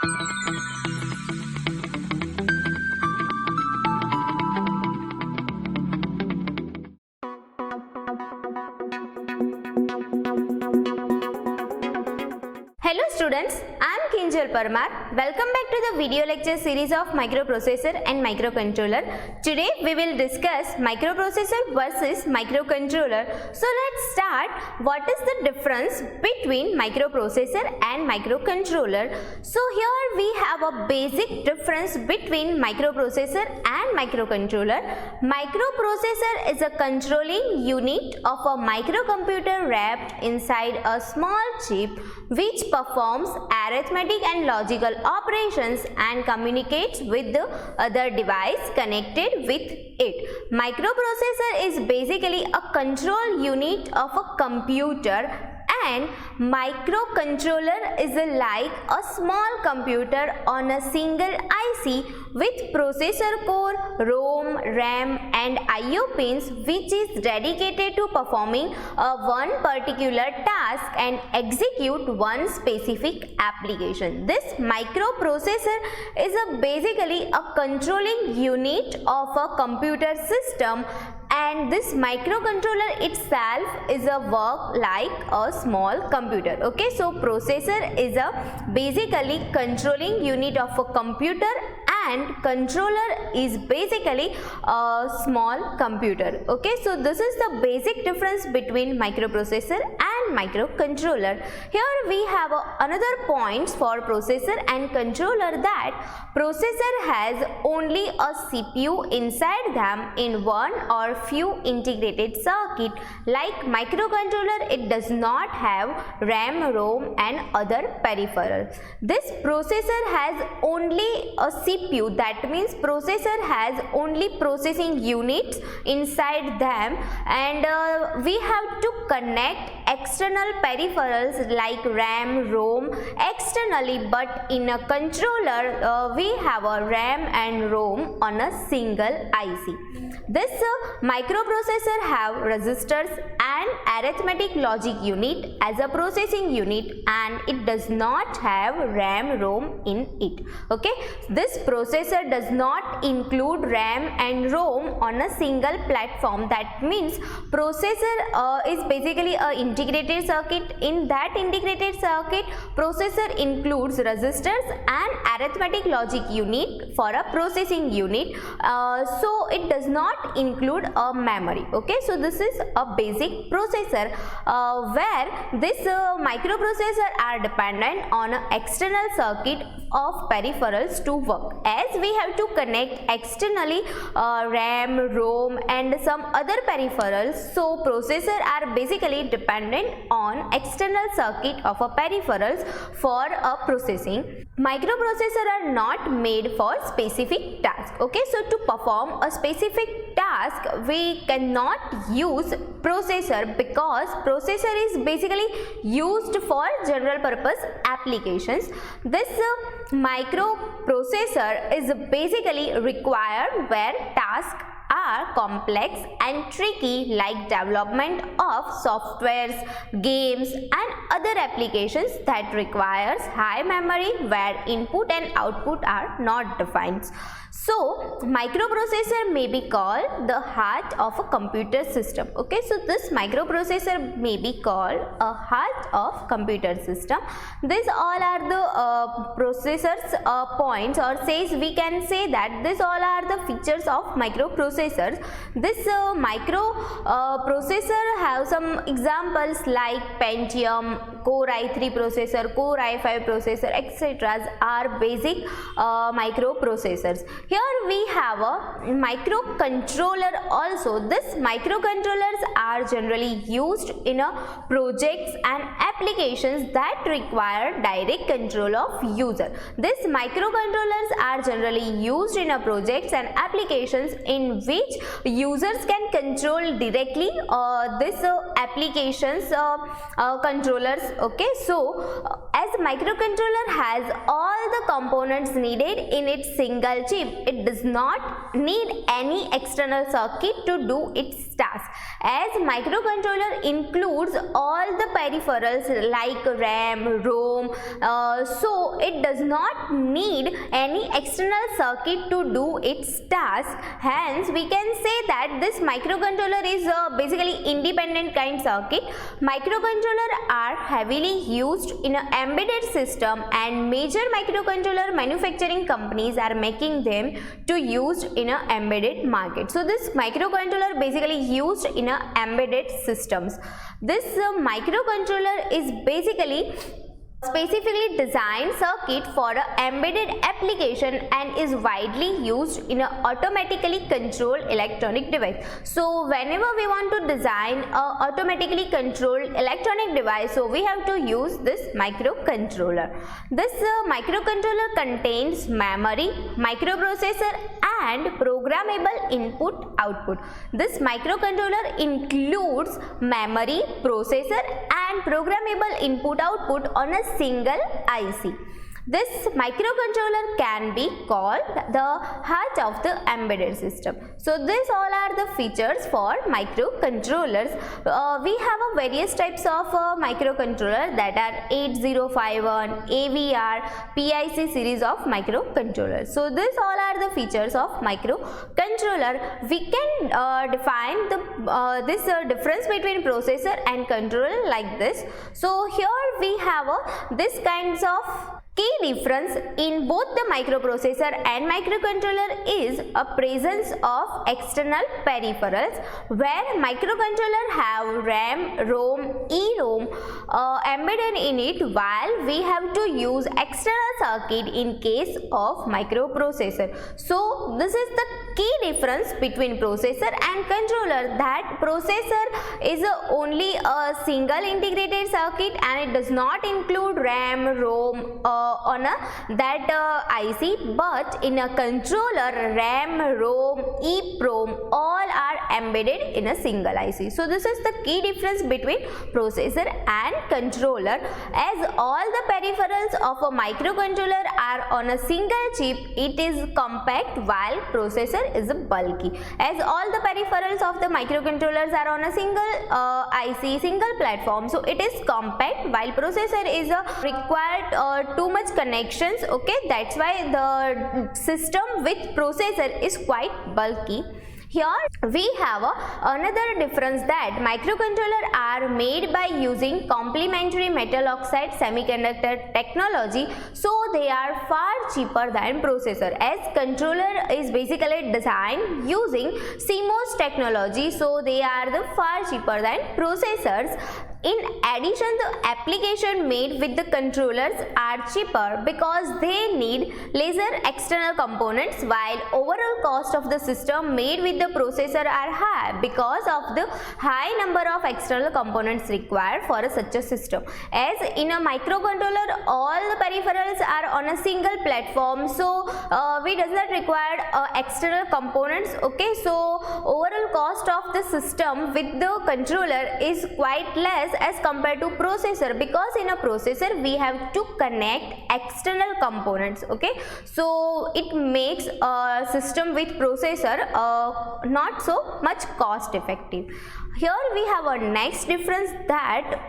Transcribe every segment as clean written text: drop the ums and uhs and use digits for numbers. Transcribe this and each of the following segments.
Hello students, I am Kinjal Parmar. Welcome back to the video lecture series of microprocessor and microcontroller. Today we will discuss microprocessor versus microcontroller. So let's start. What is the difference between microprocessor and microcontroller? So here we have a basic difference between microprocessor and microcontroller. Microprocessor is a controlling unit of a microcomputer wrapped inside a small chip which performs arithmetic and logical operations and communicates with the other device connected with it. Microprocessor is basically a control unit of a computer, and microcontroller is like a small computer on a single IC with processor core, ROM, RAM and IO pins, which is dedicated to performing one particular task and execute one specific application. This microprocessor is basically a controlling unit of a computer system, and this microcontroller itself is a work like a small computer. Okay, so processor is a basically controlling unit of a computer and controller is basically a small computer. Okay, so this is the basic difference between microprocessor and microcontroller. Here we have another points for processor and controller, that processor has only a CPU inside them in one or few integrated circuit. Like microcontroller, it does not have RAM, ROM and other peripherals. This processor has only a CPU, that means processor has only processing units inside them, and we have to connect external peripherals like RAM, ROM externally, but in a controller we have a RAM and ROM on a single IC. This microprocessor have resistors and arithmetic logic unit as a processing unit, and it does not have RAM, ROM in it. Okay, this processor does not include RAM and ROM on a single platform. That means processor is basically a integrated circuit. In that integrated circuit, processor includes resistors and arithmetic logic unit for a processing unit, so it does not include a memory. Okay, so this is a basic processor where this microprocessor are dependent on an external circuit of peripherals to work, as we have to connect externally RAM, ROM and some other peripherals. So processor are basically dependent on external circuit of a peripherals for a processing. Microprocessor are not made for specific task. Okay, so to perform a specific task we cannot use processor, because processor is basically used for general purpose applications. This microprocessor is basically required where tasks are complex and tricky, like development of softwares, games and other applications that requires high memory where input and output are not defined. So microprocessor may be called the heart of a computer system. Okay, so this microprocessor may be called a heart of computer system. These all are the processors points, or says we can say that this all are the features of microprocessors. This processor have some examples like Pentium, Core i3 processor, Core i5 processor, etc. are basic microprocessors. Here we have a microcontroller also. These microcontrollers are generally used in projects and applications that require direct control of user. These microcontrollers are generally used in projects and applications in which users can control directly these applications controllers Okay, so as microcontroller has all the components needed in its single chip, it does not need any external circuit to do its task. As microcontroller includes all the peripherals like RAM, ROM, so it does not need any external circuit to do its task. Hence, we can say that this microcontroller is basically independent kind circuit. Microcontrollers are heavily used in an embedded system, and major microcontroller manufacturing companies are making them to use in an embedded market. So this microcontroller basically used in a embedded systems. This microcontroller is basically specifically designed circuit for an embedded application and is widely used in an automatically controlled electronic device. So whenever we want to design a automatically controlled electronic device, so we have to use this microcontroller. This microcontroller contains memory, microprocessor and programmable input output. This microcontroller includes memory, processor and programmable input output on a single IC. This microcontroller can be called the heart of the embedded system. So these all are the features for microcontrollers. We have a various types of microcontroller, that are 8051, AVR, PIC series of microcontrollers. So these all are the features of microcontroller. We can define the this difference between processor and controller like this. So here we have this kinds of key difference in both the microprocessor and microcontroller is a presence of external peripherals, where microcontroller have RAM, ROM, EROM embedded in it, while we have to use external circuit in case of microprocessor. So this is the key difference between processor and controller, that processor is only a single integrated circuit and it does not include RAM, ROM on that IC, but in a controller RAM, ROM, EEPROM all are embedded in a single IC. So this is the key difference between processor and controller. As all the peripherals of a microcontroller are on a single chip, it is compact, while processor is bulky. As all the peripherals of the microcontrollers are on a single IC, single platform, so it is compact, while processor is required too much connections. Okay, that's why the system with processor is quite bulky. Here we have another difference, that microcontrollers are made by using complementary metal oxide semiconductor technology, so they are far cheaper than processor. As controller is basically designed using CMOS technology, so they are the far cheaper than processors. In addition, the application made with the controllers are cheaper because they need lesser external components, while overall cost of the system made with the processor are high because of the high number of external components required for such a system. As in a microcontroller, all the peripherals are on a single platform, so we does not require external components. Okay, so overall cost of the system with the controller is quite less as compared to processor, because in a processor we have to connect external components. Okay, so it makes a system with processor not so much cost effective. Here we have a next difference, that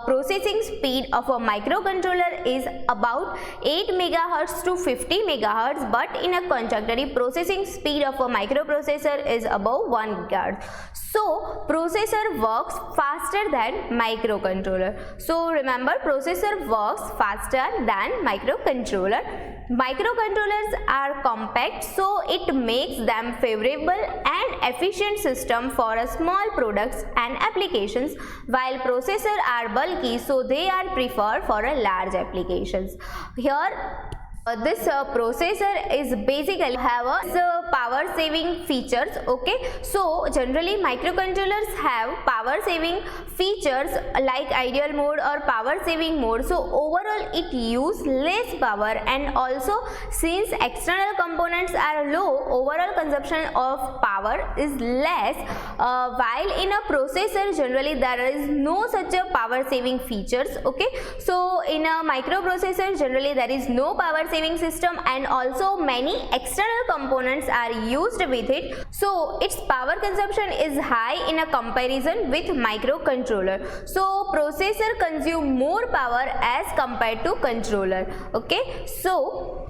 processing speed of a microcontroller is about 8 MHz to 50 MHz, but in a contradictory processing speed of a microprocessor is above 1 GHz. So processor works faster than microcontroller. So remember, processor works faster than microcontroller. Microcontrollers are compact, so it makes them favorable and efficient system for a small products and applications, while processors are bulky, so they are preferred for a large applications. Here This processor is basically have a power saving features. Okay, so generally microcontrollers have power saving features like ideal mode or power saving mode. So overall it use less power, and also since external components are low, overall consumption of power is less, while in a processor generally there is no such a power saving features. Okay, so in a microprocessor generally there is no power saving system, and also many external components are used with it, so its power consumption is high in a comparison with microcontroller. So processor consume more power as compared to controller. Okay, so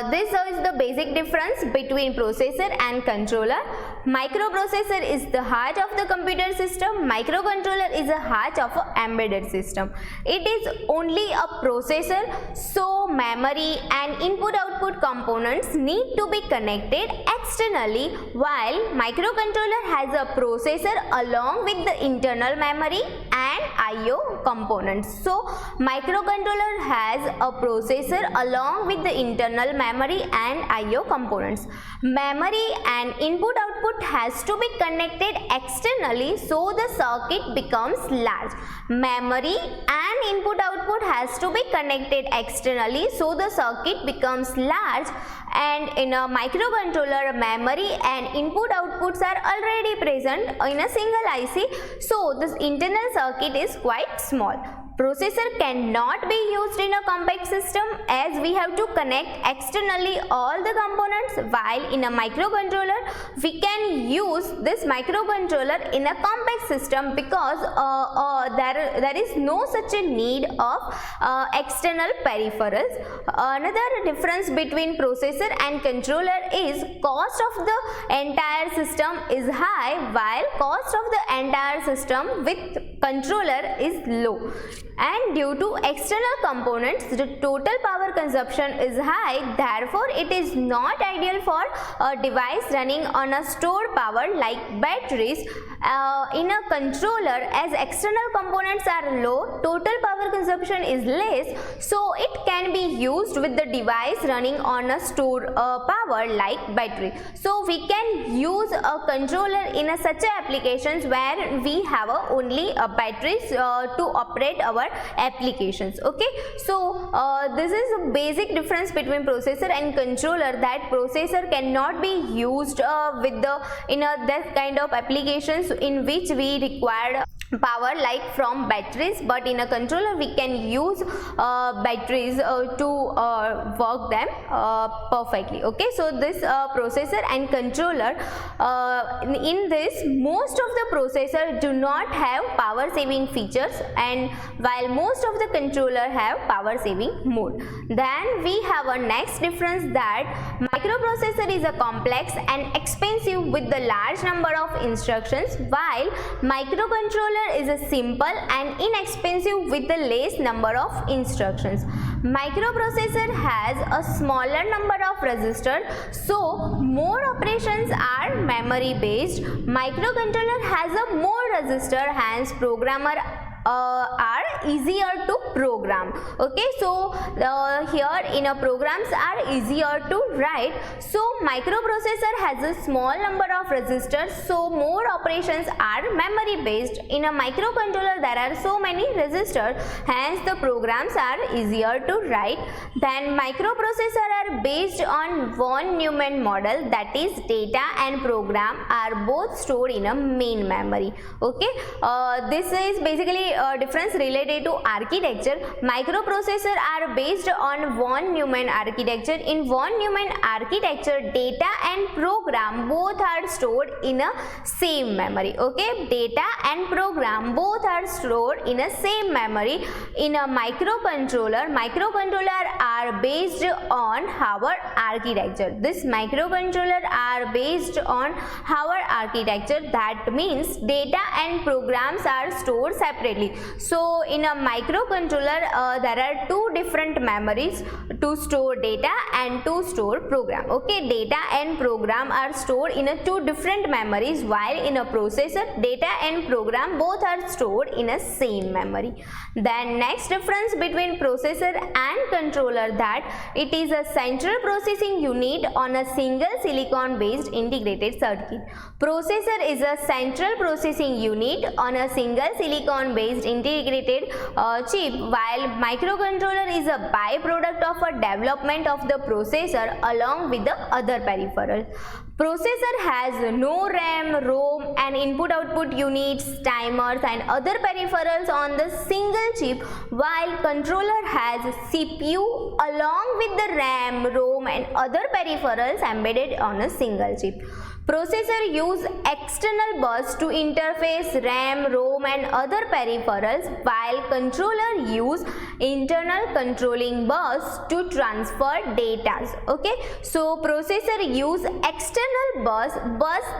this is the basic difference between processor and controller. Microprocessor is the heart of the computer system. Microcontroller is the heart of an embedded system. It is only a processor, so memory and input-output components need to be connected externally, while microcontroller has a processor along with the internal memory and I/O components. So microcontroller has a processor along with the internal memory and I/O components. Memory and input-output has to be connected externally, so the circuit becomes large. Memory and input-output has to be connected externally, so the circuit becomes large. And in a microcontroller, memory and input outputs are already present in a single IC, so this internal circuit is quite small. Processor cannot be used in a compact system, as we have to connect externally all the components, while in a microcontroller we can use this microcontroller in a compact system, because there is no such a need of external peripherals. Another difference between processor and controller is cost of the entire system is high, while cost of the entire system with controller is low. And due to external components, the total power consumption is high. Therefore, it is not ideal for a device running on a stored power like batteries. In a controller, as external components are low, total power consumption is less, so it can be used with the device running on a stored power like battery. So we can use a controller in such applications where we have only batteries to operate our applications. Okay, so this is a basic difference between processor and controller, that processor cannot be used with the that kind of applications in which we require power like from batteries, but in a controller we can use batteries to work them perfectly. Okay, so this processor and controller, in this most of the processor do not have power saving features, and while most of the controller have power saving mode. Then we have a next difference, that microprocessor is a complex and expensive with the large number of instructions, while microcontroller is a simple and inexpensive with the less number of instructions. Microprocessor has a smaller number of registers, so more operations are memory based. Microcontroller has a more register, hence programmer are easier to program. Okay, so here in a programs are easier to write. So microprocessor has a small number of registers, so more operations are memory based. In a microcontroller there are so many registers, hence the programs are easier to write. Then microprocessor are based on von Neumann model, that is data and program are both stored in a main memory. Okay, this is basically difference related to architecture. Microprocessor are based on von Neumann architecture. In von Neumann architecture, data and program both are stored in a same memory. Okay, data and program both are stored in a same memory. In a microcontroller are based on Howard architecture. This microcontroller are based on Howard architecture, that means data and programs are stored separately. So in a microcontroller there are two different memories to store data and to store program. Okay, data and program are stored in a two different memories, while in a processor data and program both are stored in a same memory. Then next difference between processor and controller, that it is a central processing unit on a single silicon based integrated circuit. Processor is a central processing unit on a single silicon based integrated chip, while microcontroller is a byproduct of a development of the processor along with the other peripherals. Processor has no RAM, ROM and input-output units, timers and other peripherals on the single chip, while controller has CPU along with the RAM, ROM and other peripherals embedded on a single chip. Processor use external bus to interface RAM, ROM and other peripherals, while controller use internal controlling bus to transfer data. Okay, so processor use external bus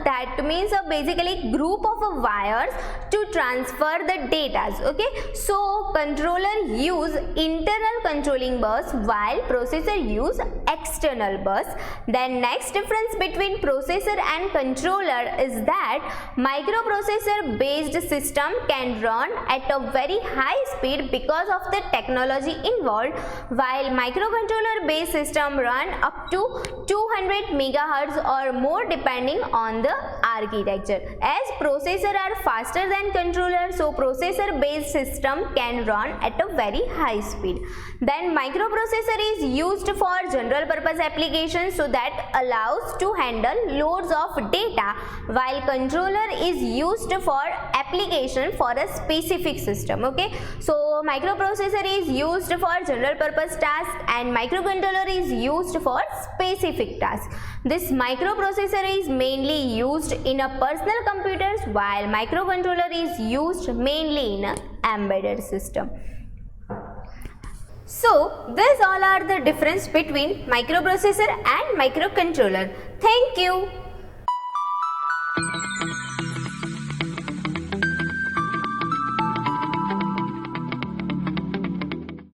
that means a basically group of wires to transfer the data. Okay, so controller use internal controlling bus while processor use external bus. Then next difference between processor and controller is that microprocessor based system can run at a very high speed because of the technology involved, while microcontroller based system run up to 200 megahertz or more depending on the architecture. As processor are faster than controller, so processor based system can run at a very high speed. Then microprocessor is used for general purpose applications, so that allows to handle loads of data, while controller is used for application for a specific system. Okay, so microprocessor is used for general purpose task and microcontroller is used for specific tasks. This microprocessor is mainly used in a personal computers, while microcontroller is used mainly in an embedded system. So these all are the difference between microprocessor and microcontroller. Thank you.